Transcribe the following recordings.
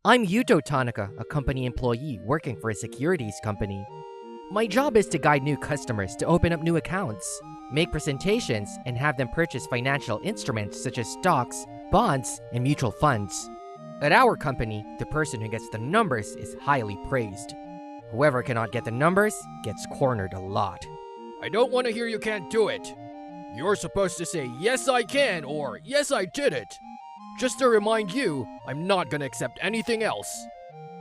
I'm Yuto Tanaka, a company employee working for a securities company. My job is to guide new customers to open up new accounts, make presentations, and have them purchase financial instruments such as stocks, bonds, and mutual funds. At our company, the person who gets the numbers is highly praised. Whoever cannot get the numbers gets cornered a lot. I don't want to hear you can't do it. You're supposed to say, yes I can, or yes I did it. Just to remind you, I'm not gonna accept anything else.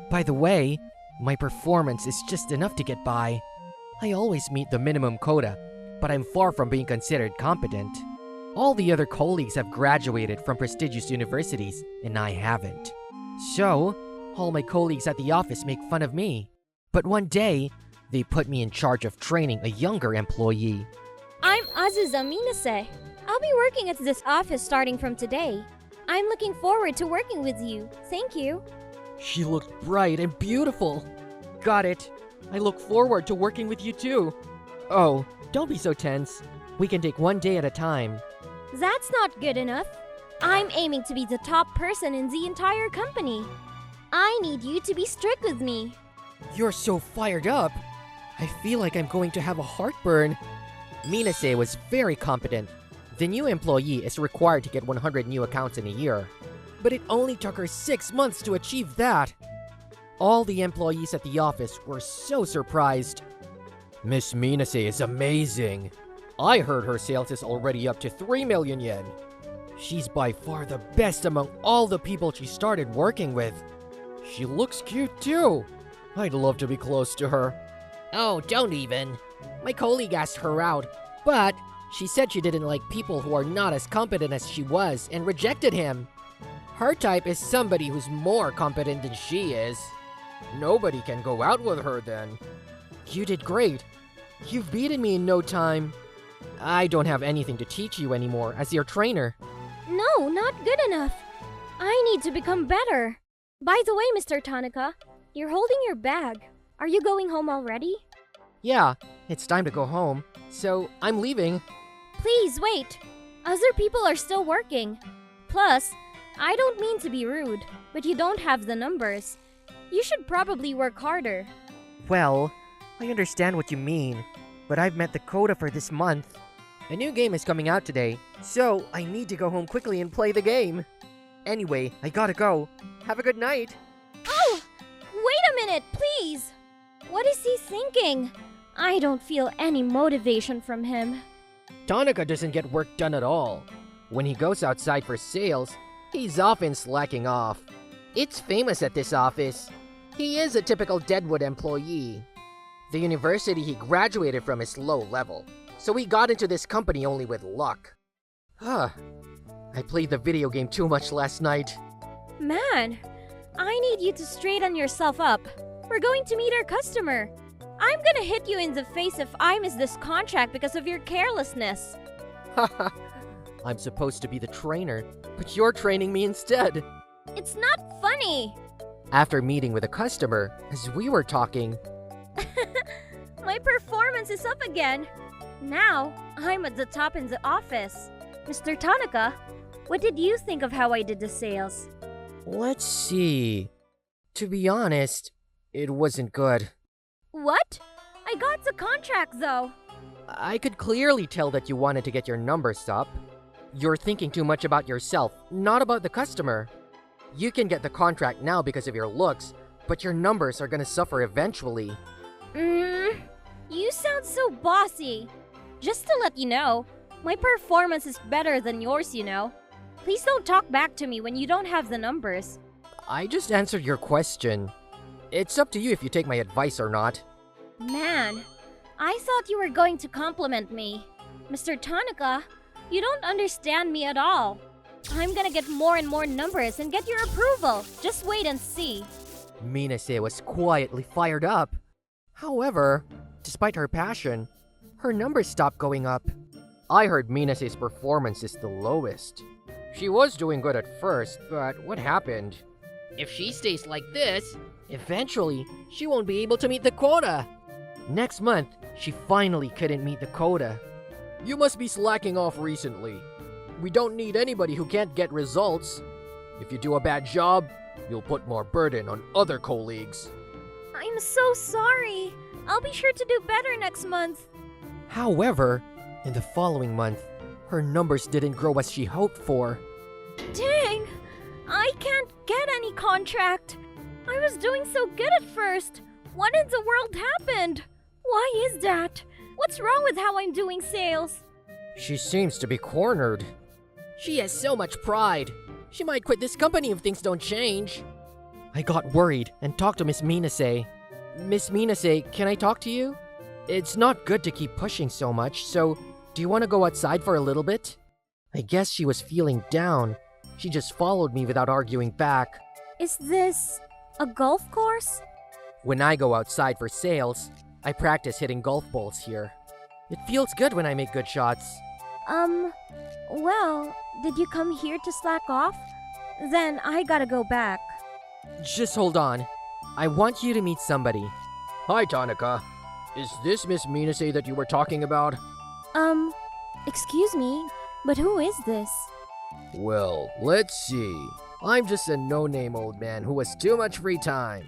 By the way, my performance is just enough to get by. I always meet the minimum quota, but I'm far from being considered competent. All the other colleagues have graduated from prestigious universities, and I haven't. So, all my colleagues at the office make fun of me. But one day, they put me in charge of training a younger employee. I'm Azusa Minase. I'll be working at this office starting from today. I'm looking forward to working with you. Thank you. She looked bright and beautiful. Got it. I look forward to working with you too. Oh, don't be so tense. We can take one day at a time. That's not good enough. I'm aiming to be the top person in the entire company. I need you to be strict with me. You're so fired up. I feel like I'm going to have a heartburn. Minase was very competent. The new employee is required to get 100 new accounts in a year. But it only took her 6 months to achieve that. All the employees at the office were so surprised. Miss Minase is amazing. I heard her sales is already up to 3 million yen. She's by far the best among all the people she started working with. She looks cute too. I'd love to be close to her. Oh, don't even. My colleague asked her out, but she said she didn't like people who are not as competent as she was and rejected him. Her type is somebody who's more competent than she is. Nobody can go out with her then. You did great. You've beaten me in no time. I don't have anything to teach you anymore as your trainer. No, not good enough. I need to become better. By the way, Mr. Tanaka, you're holding your bag. Are you going home already? Yeah, it's time to go home, so I'm leaving. Please wait. Other people are still working. Plus, I don't mean to be rude, but you don't have the numbers. You should probably work harder. Well, I understand what you mean, but I've met the quota for this month. A new game is coming out today, so I need to go home quickly and play the game. Anyway, I gotta go. Have a good night. Oh! Wait a minute, please! What is he thinking? I don't feel any motivation from him. Tanaka doesn't get work done at all. When he goes outside for sales, he's often slacking off. It's famous at this office. He is a typical Deadwood employee. The university he graduated from is low level, so he got into this company only with luck. I played the video game too much last night. Man, I need you to straighten yourself up. We're going to meet our customer. I'm gonna hit you in the face if I miss this contract because of your carelessness. Haha, I'm supposed to be the trainer, but you're training me instead. It's not funny. After meeting with a customer, as we were talking, my performance is up again. Now, I'm at the top in the office. Mr. Tanaka, what did you think of how I did the sales? Let's see. To be honest, it wasn't good. What? I got the contract though. I could clearly tell that you wanted to get your numbers up. You're thinking too much about yourself, not about the customer. You can get the contract now because of your looks, but your numbers are gonna suffer eventually. You sound so bossy. Just to let you know, my performance is better than yours, you know. Please don't talk back to me when you don't have the numbers. I just answered your question. It's up to you if you take my advice or not. Man, I thought you were going to compliment me. Mr. Tanaka, you don't understand me at all. I'm gonna get more and more numbers and get your approval. Just wait and see. Minase was quietly fired up. However, despite her passion, her numbers stopped going up. I heard Minase's performance is the lowest. She was doing good at first, but what happened? If she stays like this, eventually, she won't be able to meet the quota. Next month, she finally couldn't meet the quota. You must be slacking off recently. We don't need anybody who can't get results. If you do a bad job, You'll put more burden on other colleagues. I'm so sorry. I'll be sure to do better next month. However, in the following month, her numbers didn't grow as she hoped for. Dang! I can't get any contract. I was doing so good at first. What in the world happened? Why is that? What's wrong with how I'm doing sales? She seems to be cornered. She has so much pride. She might quit this company if things don't change. I got worried and talked to Miss Minase. Miss Minase, can I talk to you? It's not good to keep pushing so much, so do you want to go outside for a little bit? I guess she was feeling down. She just followed me without arguing back. Is this a golf course? When I go outside for sales, I practice hitting golf balls here. It feels good when I make good shots. Well, did you come here to slack off? Then I gotta go back. Just hold on. I want you to meet somebody. Hi, Tanaka. Is this Miss Minase that you were talking about? Excuse me, but who is this? Well, let's see. I'm just a no-name old man who has too much free time.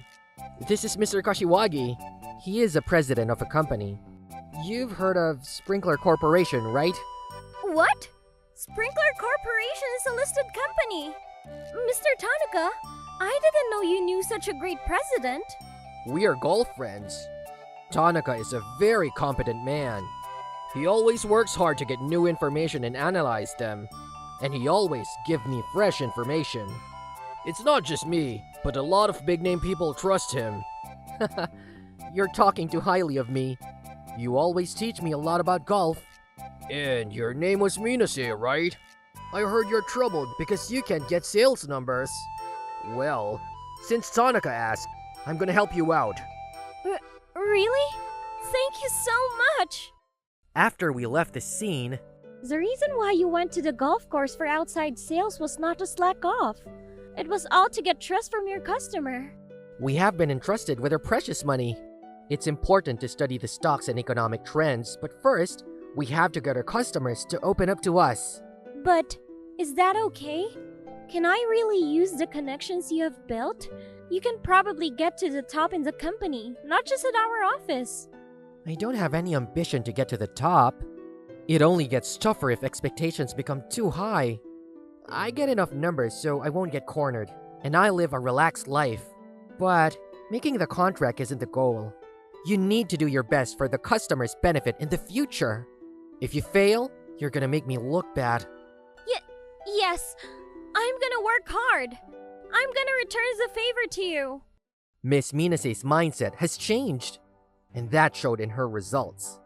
This is Mr. Kashiwagi. He is a president of a company. You've heard of Sprinkler Corporation, right? What? Sprinkler Corporation is a listed company. Mr. Tanaka, I didn't know you knew such a great president. We are golf friends. Tanaka is a very competent man. He always works hard to get new information and analyze them. And he always gives me fresh information. It's not just me, but a lot of big-name people trust him. You're talking too highly of me. You always teach me a lot about golf. And your name was Minase, right? I heard you're troubled because you can't get sales numbers. Well, since Tanaka asked, I'm gonna help you out. Really? Thank you so much! After we left the scene, The reason why you went to the golf course for outside sales was not to slack off. It was all to get trust from your customer. we have been entrusted with our precious money. It's important to study the stocks and economic trends, but first, we have to get our customers to open up to us. But is that okay? Can I really use the connections you have built? You can probably get to the top in the company, not just at our office. I don't have any ambition to get to the top. It only gets tougher if expectations become too high. I get enough numbers so I won't get cornered, and I live a relaxed life. But making the contract isn't the goal. You need to do your best for the customer's benefit in the future. If you fail, you're gonna make me look bad. Yes, I'm gonna work hard. I'm gonna return the favor to you. Miss Minase's mindset has changed, and that showed in her results.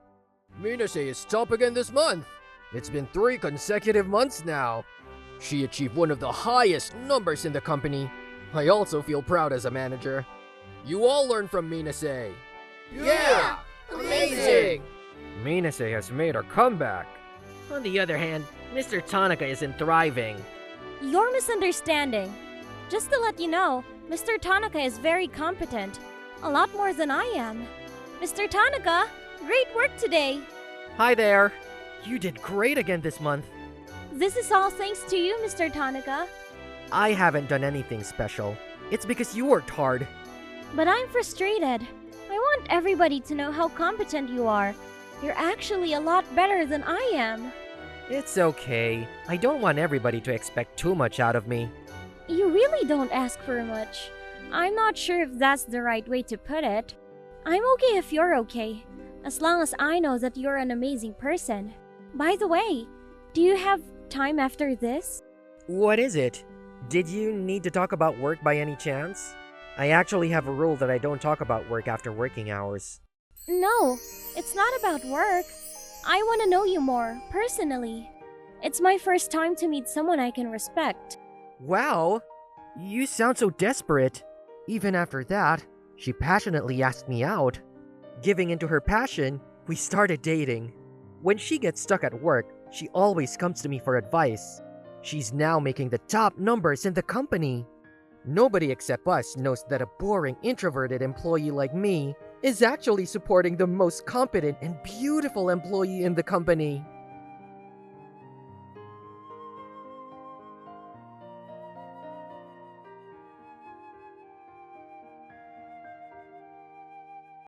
Minase is top again this month. It's been 3 consecutive months now. She achieved one of the highest numbers in the company. I also feel proud as a manager. You all learn from Minase. Yeah! Amazing! Minase has made her comeback. On the other hand, Mr. Tanaka isn't thriving. You're misunderstanding. Just to let you know, Mr. Tanaka is very competent. A lot more than I am. Mr. Tanaka, great work today. Hi there. You did great again this month. This is all thanks to you, Mr. Tanaka. I haven't done anything special. It's because you worked hard. But I'm frustrated. I want everybody to know how competent you are. You're actually a lot better than I am. It's okay. I don't want everybody to expect too much out of me. You really don't ask for much. I'm not sure if that's the right way to put it. I'm okay if you're okay, as long as I know that you're an amazing person. By the way, do you have time after this? What is it? Did you need to talk about work by any chance? I actually have a rule that I don't talk about work after working hours. No, it's not about work. I want to know you more, personally. It's my first time to meet someone I can respect. Wow! You sound so desperate. Even after that, she passionately asked me out. Giving into her passion, we started dating. When she gets stuck at work, she always comes to me for advice. She's now making the top numbers in the company. Nobody except us knows that a boring, introverted employee like me is actually supporting the most competent and beautiful employee in the company.